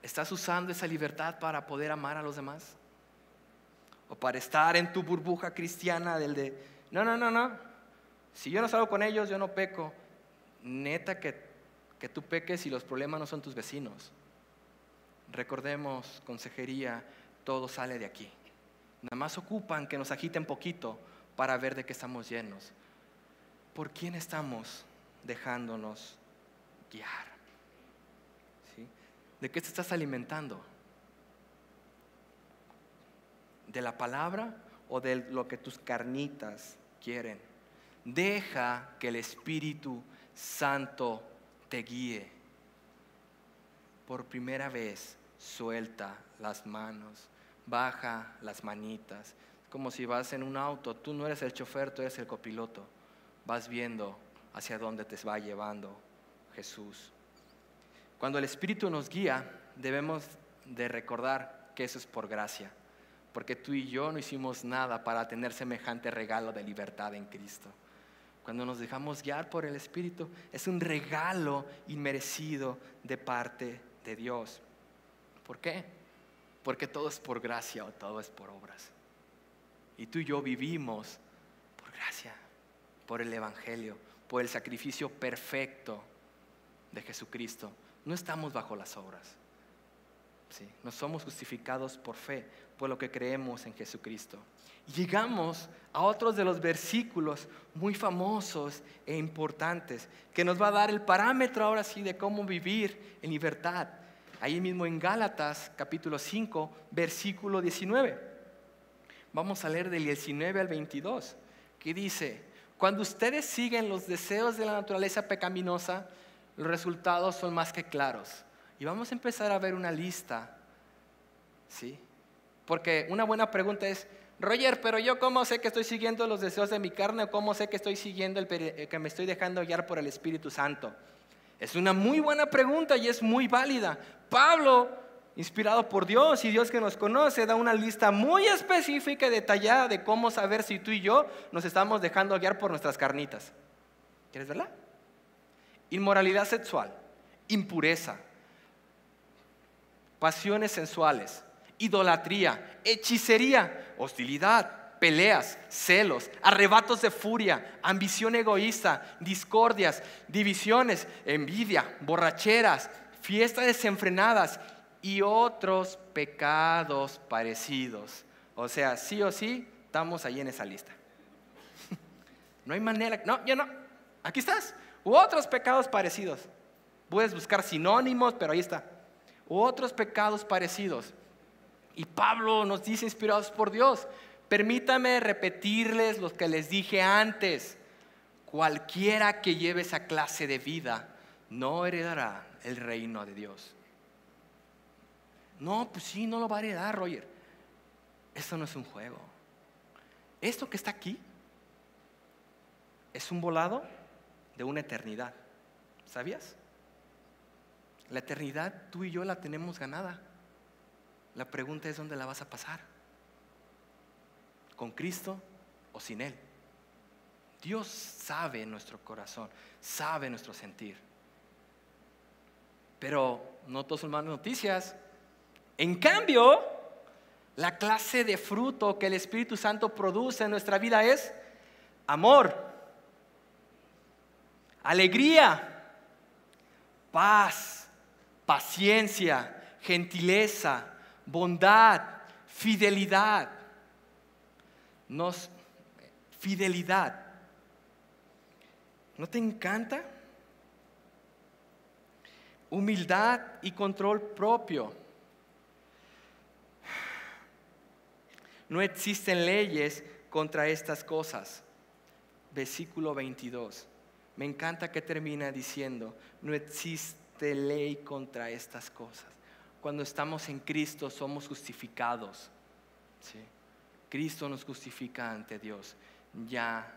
¿Estás usando esa libertad para poder amar a los demás? ¿O para estar en tu burbuja cristiana del de no, si yo no salgo con ellos yo no peco? Neta que tú peques y los problemas no son tus vecinos. Recordemos, consejería, todo sale de aquí. Nada más ocupan que nos agiten poquito para ver de qué estamos llenos. ¿Por quién estamos dejándonos guiar? ¿Sí? ¿De qué te estás alimentando? ¿De la palabra o de lo que tus carnitas quieren? Deja que el Espíritu Santo te guíe. Por primera vez, suelta las manos. Baja las manitas. Como si vas en un auto, tú no eres el chofer, tú eres el copiloto. Vas viendo hacia dónde te va llevando Jesús. Cuando el Espíritu nos guía, debemos de recordar que eso es por gracia. Porque tú y yo no hicimos nada para tener semejante regalo de libertad en Cristo. Cuando nos dejamos guiar por el Espíritu, es un regalo inmerecido de parte de Dios. ¿Por qué? Porque todo es por gracia o todo es por obras. Y tú y yo vivimos por gracia, por el Evangelio, por el sacrificio perfecto de Jesucristo. No estamos bajo las obras. ¿Sí? No somos justificados por fe, por lo que creemos en Jesucristo. Y llegamos a otros de los versículos muy famosos e importantes que nos va a dar el parámetro ahora sí de cómo vivir en libertad. Ahí mismo en Gálatas capítulo 5 versículo 19. Vamos a leer del 19 al 22, que dice: cuando ustedes siguen los deseos de la naturaleza pecaminosa, los resultados son más que claros. Y vamos a empezar a ver una lista, ¿sí? Porque una buena pregunta es: Roger, pero yo ¿cómo sé que estoy siguiendo los deseos de mi carne? ¿O cómo sé que estoy siguiendo que me estoy dejando guiar por el Espíritu Santo? Es una muy buena pregunta y es muy válida. Pablo, inspirado por Dios y Dios que nos conoce, da una lista muy específica y detallada de cómo saber si tú y yo nos estamos dejando guiar por nuestras carnitas. ¿Quieres verla? Inmoralidad sexual, impureza, pasiones sensuales, idolatría, hechicería, hostilidad, peleas, celos, arrebatos de furia, ambición egoísta, discordias, divisiones, envidia, borracheras, fiestas desenfrenadas y otros pecados parecidos. O sea, sí o sí, estamos ahí en esa lista. No hay manera, no, ya no, aquí estás. U otros pecados parecidos. Puedes buscar sinónimos, pero ahí está. U otros pecados parecidos. Y Pablo nos dice, inspirados por Dios: permítame repetirles lo que les dije antes. Cualquiera que lleve esa clase de vida no heredará el reino de Dios. No, pues sí, no lo va a heredar, Roger. Esto no es un juego. Esto que está aquí es un volado de una eternidad. ¿Sabías? La eternidad tú y yo la tenemos ganada. La pregunta es: ¿dónde la vas a pasar? ¿Con Cristo o sin Él? Dios sabe nuestro corazón, sabe nuestro sentir. Pero no todos son malas noticias. En cambio, la clase de fruto que el Espíritu Santo produce en nuestra vida es amor, alegría, paz, paciencia, gentileza, bondad, fidelidad. Fidelidad. ¿No te encanta? Humildad y control propio. No existen leyes contra estas cosas. Versículo 22. Me encanta que termina diciendo: no existe ley contra estas cosas. Cuando estamos en Cristo somos justificados, ¿sí? Cristo nos justifica ante Dios. Ya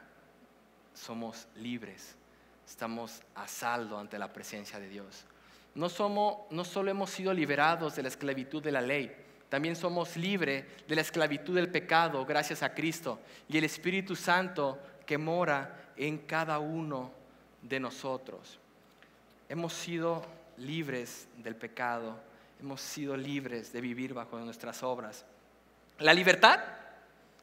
somos libres. Estamos a salvo ante la presencia de Dios. No solo hemos sido liberados de la esclavitud de la ley, también somos libres de la esclavitud del pecado gracias a Cristo y el Espíritu Santo que mora en cada uno de nosotros. Hemos sido libres del pecado, hemos sido libres de vivir bajo nuestras obras. La libertad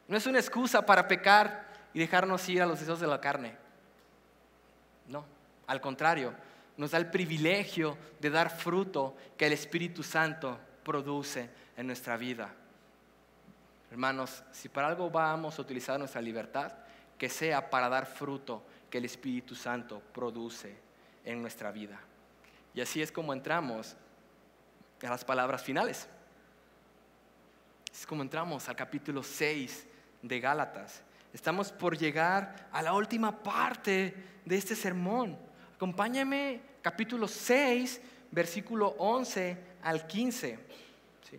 no es una excusa para pecar y dejarnos ir a los deseos de la carne. No, al contrario, nos da el privilegio de dar fruto que el Espíritu Santo produce en nuestra vida. Hermanos, si para algo vamos a utilizar nuestra libertad, que sea para dar fruto que el Espíritu Santo produce en nuestra vida. Y así es como entramos a las palabras finales. Es como entramos al capítulo 6 de Gálatas. Estamos por llegar a la última parte de este sermón. Acompáñame, capítulo 6, versículo 11 al 15. ¿Sí?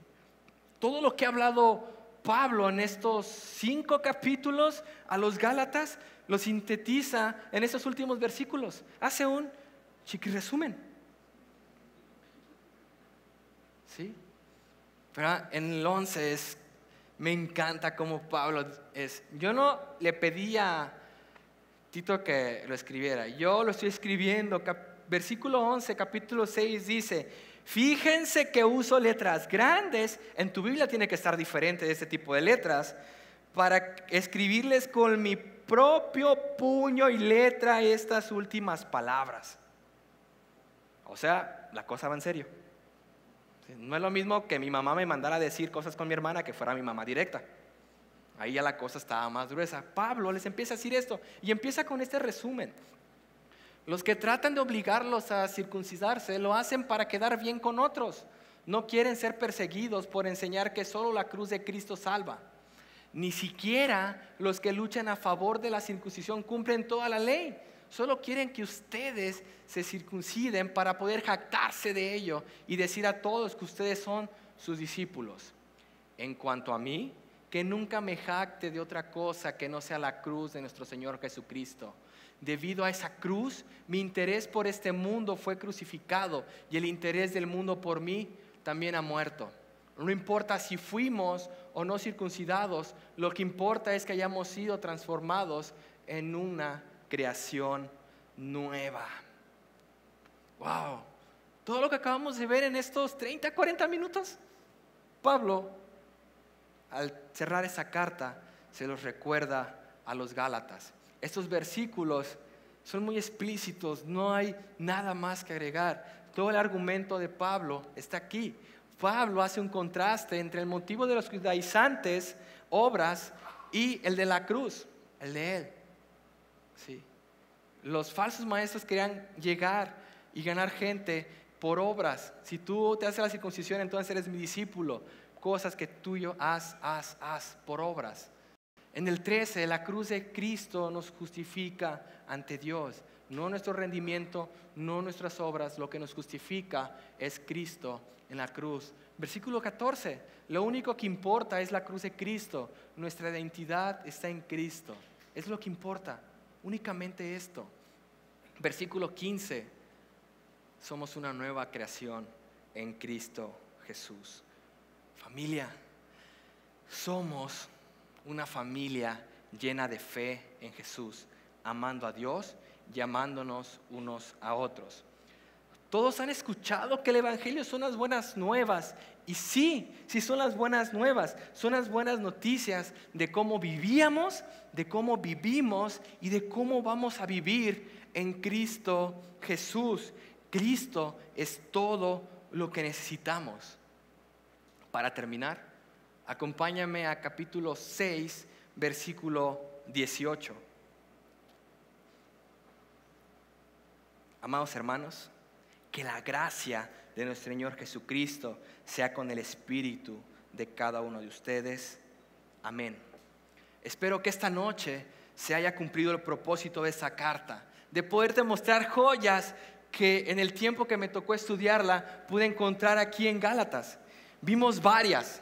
Todo lo que ha hablado Pablo en estos 5 capítulos a los Gálatas lo sintetiza en estos últimos versículos. Hace un chiqui resumen. ¿Sí? Pero en el 11 me encanta cómo Pablo es. Yo no le pedí a Tito que lo escribiera, yo lo estoy escribiendo. Versículo 11, capítulo 6 dice: fíjense que uso letras grandes. En tu Biblia tiene que estar diferente de este tipo de letras, para escribirles con mi propio puño y letra estas últimas palabras. O sea, la cosa va en serio. No es lo mismo que mi mamá me mandara a decir cosas con mi hermana que fuera mi mamá directa. Ahí ya la cosa estaba más gruesa. Pablo les empieza a decir esto y empieza con este resumen. Los que tratan de obligarlos a circuncidarse lo hacen para quedar bien con otros. No quieren ser perseguidos por enseñar que solo la cruz de Cristo salva. Ni siquiera los que luchan a favor de la circuncisión cumplen toda la ley. Solo quieren que ustedes se circunciden para poder jactarse de ello y decir a todos que ustedes son sus discípulos. En cuanto a mí, que nunca me jacte de otra cosa que no sea la cruz de nuestro Señor Jesucristo. Debido a esa cruz, mi interés por este mundo fue crucificado y el interés del mundo por mí también ha muerto. No importa si fuimos o no circuncidados, lo que importa es que hayamos sido transformados en una creación nueva. Wow, todo lo que acabamos de ver en estos 30, 40 minutos, Pablo, al cerrar esa carta, se los recuerda a los Gálatas. Estos versículos son muy explícitos, no hay nada más que agregar. Todo el argumento de Pablo está aquí. Pablo hace un contraste entre el motivo de los judaizantes, obras, y el de la cruz, el de él. Sí. Los falsos maestros querían llegar y ganar gente por obras. Si tú te haces la circuncisión, entonces eres mi discípulo. Cosas que tú y yo haz por obras. En el 13, la cruz de Cristo nos justifica ante Dios. No nuestro rendimiento, no nuestras obras. Lo que nos justifica es Cristo en la cruz. Versículo 14, lo único que importa es la cruz de Cristo. Nuestra identidad está en Cristo. Es lo que importa, únicamente esto. Versículo 15, somos una nueva creación en Cristo Jesús. Familia, somos una familia llena de fe en Jesús, amando a Dios y amándonos unos a otros. Todos han escuchado que el Evangelio son las buenas nuevas. Y sí son las buenas nuevas. Son las buenas noticias de cómo vivíamos, de cómo vivimos y de cómo vamos a vivir en Cristo Jesús. Cristo es todo lo que necesitamos. Para terminar, acompáñame a capítulo 6, versículo 18. Amados hermanos, que la gracia de nuestro Señor Jesucristo sea con el espíritu de cada uno de ustedes. Amén. Espero que esta noche se haya cumplido el propósito de esa carta, de poderte mostrar joyas que en el tiempo que me tocó estudiarla pude encontrar aquí en Gálatas. Vimos varios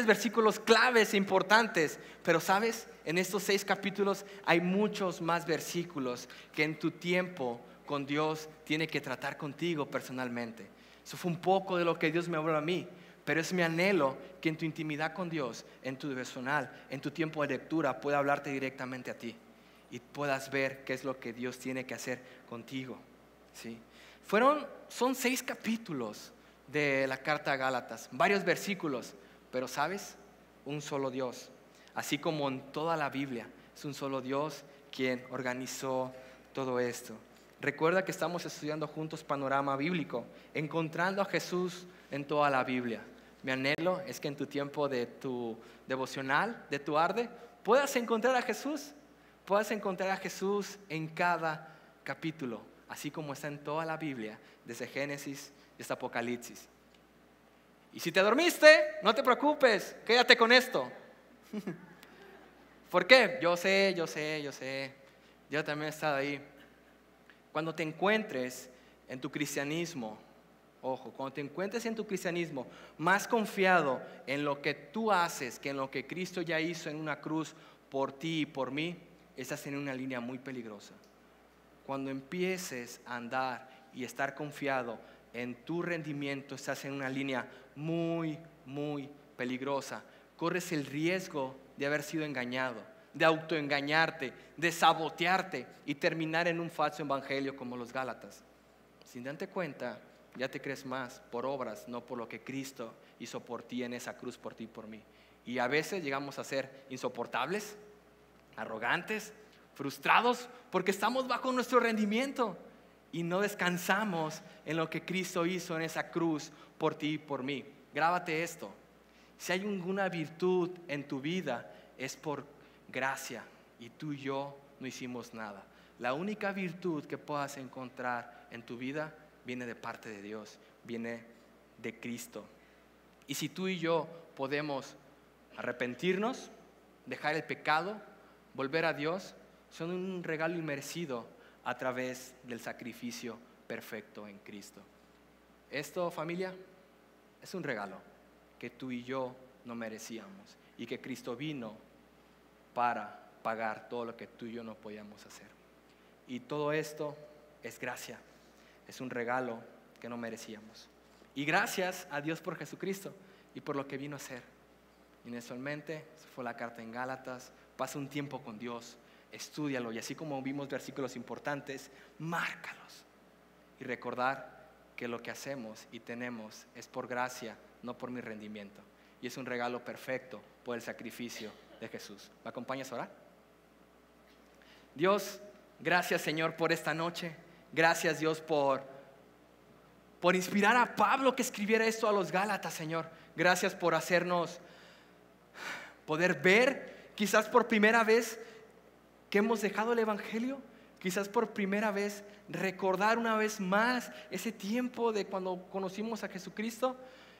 versículos claves e importantes, pero ¿sabes? En estos 6 capítulos hay muchos más versículos que en tu tiempo con Dios tiene que tratar contigo personalmente. Eso fue un poco de lo que Dios me habló a mí, pero es mi anhelo que en tu intimidad con Dios, en tu devocional, en tu tiempo de lectura, pueda hablarte directamente a ti y puedas ver qué es lo que Dios tiene que hacer contigo. ¿Sí? Son 6 capítulos de la carta a Gálatas, varios versículos, pero ¿sabes? Un solo Dios, así como en toda la Biblia, es un solo Dios quien organizó todo esto. Recuerda que estamos estudiando juntos Panorama Bíblico, encontrando a Jesús en toda la Biblia. Mi anhelo es que en tu tiempo de tu devocional, de tu arde, puedas encontrar a Jesús en cada capítulo, así como está en toda la Biblia, desde Génesis hasta Apocalipsis. Y si te dormiste, no te preocupes, quédate con esto. ¿Por qué? Yo sé, yo también he estado ahí. Cuando te encuentres en tu cristianismo, cuando te encuentres en tu cristianismo más confiado en lo que tú haces que en lo que Cristo ya hizo en una cruz por ti y por mí, estás en una línea muy peligrosa. Cuando empieces a andar y estar confiado en tu rendimiento, estás en una línea muy, muy peligrosa. Corres el riesgo de haber sido engañado, de autoengañarte, de sabotearte y terminar en un falso evangelio como los Gálatas. Sin darte cuenta, ya te crees más por obras, no por lo que Cristo hizo por ti en esa cruz, por ti y por mí. Y a veces llegamos a ser insoportables, arrogantes, frustrados, porque estamos bajo nuestro rendimiento y no descansamos en lo que Cristo hizo en esa cruz por ti y por mí. Grábate esto: si hay alguna virtud en tu vida, es por gracia, y tú y yo no hicimos nada. La única virtud que puedas encontrar en tu vida viene de parte de Dios, viene de Cristo. Y si tú y yo podemos arrepentirnos, dejar el pecado, volver a Dios, son un regalo inmerecido a través del sacrificio perfecto en Cristo. Esto, familia, es un regalo que tú y yo no merecíamos y que Cristo vino para pagar todo lo que tú y yo no podíamos hacer. Y todo esto es gracia, es un regalo que no merecíamos. Y gracias a Dios por Jesucristo y por lo que vino a hacer. Inicialmente, fue la carta en Gálatas, pasa un tiempo con Dios, estúdialo y así como vimos versículos importantes, márcalos. Y recordar que lo que hacemos y tenemos es por gracia, no por mi rendimiento. Y es un regalo perfecto por el sacrificio de Jesús. ¿Me acompañas a orar? Dios, gracias Señor por esta noche. Gracias Dios por inspirar a Pablo que escribiera esto a los Gálatas, Señor. Gracias por hacernos poder ver, quizás por primera vez, que hemos dejado el Evangelio. Quizás por primera vez recordar una vez más ese tiempo de cuando conocimos a Jesucristo.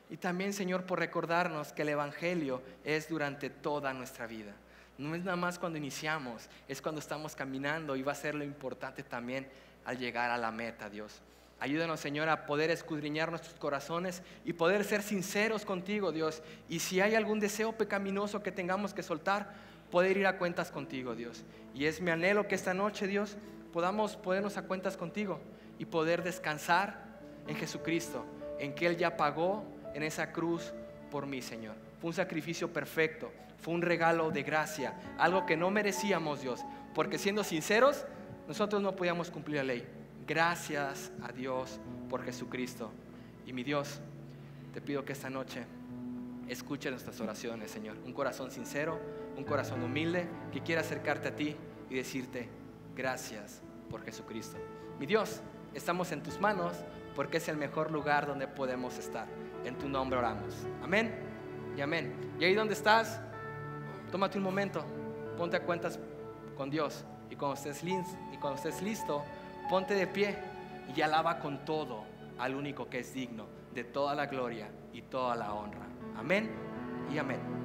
Y también, Señor, por recordarnos que el Evangelio es durante toda nuestra vida. No es nada más cuando iniciamos, es cuando estamos caminando y va a ser lo importante también al llegar a la meta, Dios. Ayúdanos, Señor, a poder escudriñar nuestros corazones y poder ser sinceros contigo, Dios. Y si hay algún deseo pecaminoso que tengamos que soltar, poder ir a cuentas contigo, Dios. Y es mi anhelo que esta noche, Dios, podamos ponernos a cuentas contigo y poder descansar en Jesucristo, en que Él ya pagó en esa cruz por mí, Señor. Fue un sacrificio perfecto, fue un regalo de gracia, algo que no merecíamos, Dios, porque siendo sinceros, nosotros no podíamos cumplir la ley. Gracias a Dios por Jesucristo. Y mi Dios, te pido que esta noche escuche nuestras oraciones, Señor. Un corazón sincero, un corazón humilde que quiera acercarte a ti y decirte gracias por Jesucristo. Mi Dios, estamos en tus manos porque es el mejor lugar donde podemos estar. En tu nombre oramos. Amén y amén. Y ahí donde estás, tómate un momento, ponte a cuentas con Dios. Y cuando estés listo, ponte de pie y alaba con todo al único que es digno de toda la gloria y toda la honra. Amén y amén.